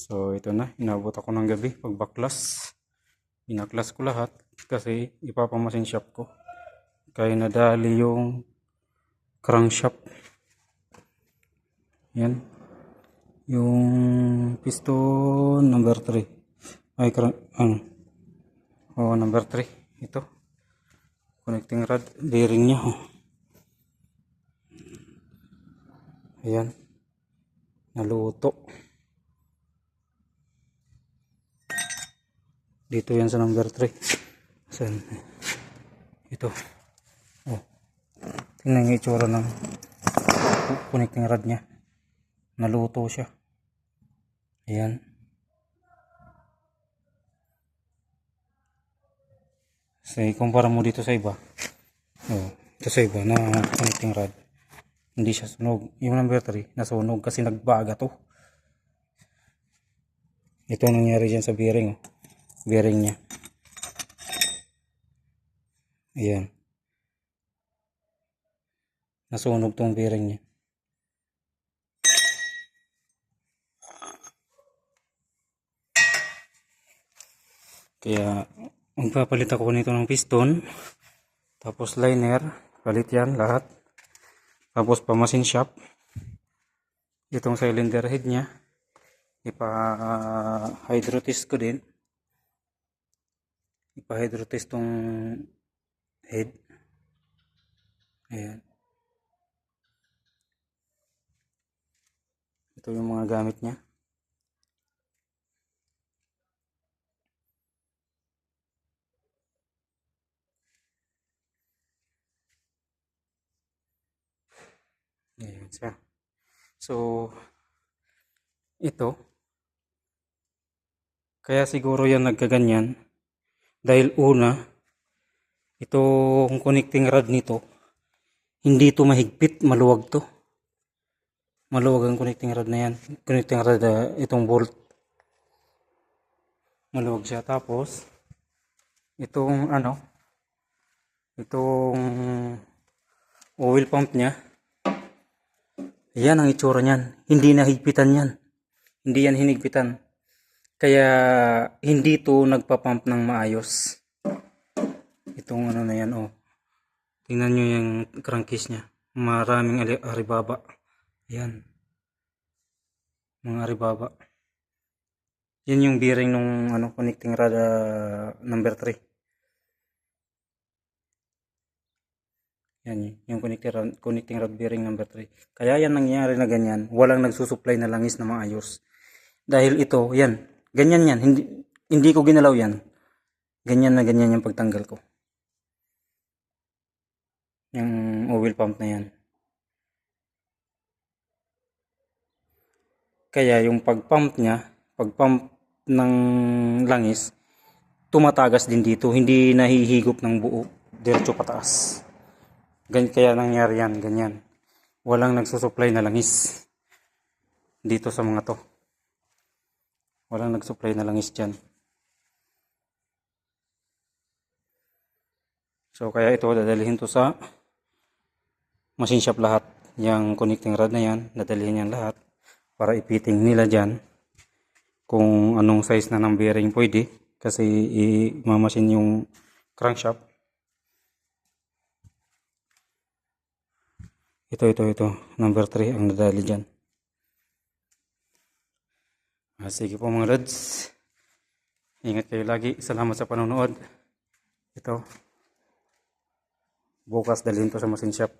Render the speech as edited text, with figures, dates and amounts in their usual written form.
So ito na, inabot ako ng gabi pagbaklas. Binaklas ko lahat kasi ipapamasin shop ko. Kaya nadali yung crankshaft. Yan. Yung piston number 3. Ay, number 3. Ito. Connecting rod. Bearing niya. Ayan. Naluto. Dito yan sa number 3. Saan? Ito. Oh. Tingnan yung itsura ng connecting rod niya. Naluto siya. Ayan. So, ikumpara mo dito sa iba. Oh, ito sa iba na connecting rod. Hindi siya sunog. Yung number 3, nasunog kasi nagbaga to. Ito ang nangyari dyan sa bearing. Oh. Bearing niya. Ayan. Nasunog tong bearing niya. Kaya magpapalit ako nito ng piston. Tapos liner. Palit yan lahat. Tapos pamasin shop. Itong cylinder head niya. Ipa-hydro test ko din. Ipa-hydro test tong head. Ayan. Ito yung mga gamit niya. Ayan siya. So, ito. Kaya siguro yan nagkaganyan. Dahil una, itong connecting rod nito, hindi to mahigpit, maluwag to. Maluwag ang connecting rod na yan. Connecting rod, itong bolt. Maluwag siya. Tapos, itong oil pump niya, yan ang itsura niyan. Hindi nahigpitan yan. Hindi yan hinigpitan. Kaya hindi to nagpa-pump ng maayos. Itong na yan, oh. Tingnan nyo yung crankcase niya. Maraming aribaba. Ayan. Mga aribaba. Yan yung bearing nung connecting rod number 3. Yan yung connecting rod bearing number 3. Kaya yan nangyari na ganyan. Walang nagsusupply na langis na maayos. Dahil ito, yan. Ganyan yan. Hindi ko ginalaw yan. Ganyan na ganyan yung pagtanggal ko. Yung oil pump na yan. Kaya yung pag-pump niya, pag-pump ng langis, tumatagas din dito. Hindi nahihigop ng buo. Diretso pataas. Kaya nangyari yan. Ganyan. Walang nagsusupply na langis. Dito sa mga to. Walang nagsupply na langis dyan. So kaya ito, dadalihin to sa machine shop lahat. Yung connecting rod na yan, dadalihin yan lahat. Para ipiting nila dyan. Kung anong size na ng bearing pwede. Kasi imamasin yung crankshaft. Ito. Number 3 ang nadali dyan. Sige po mga lods. Ingat kayo lagi. Salamat sa panonood. Ito. Bukas dalhin to sa machine shop.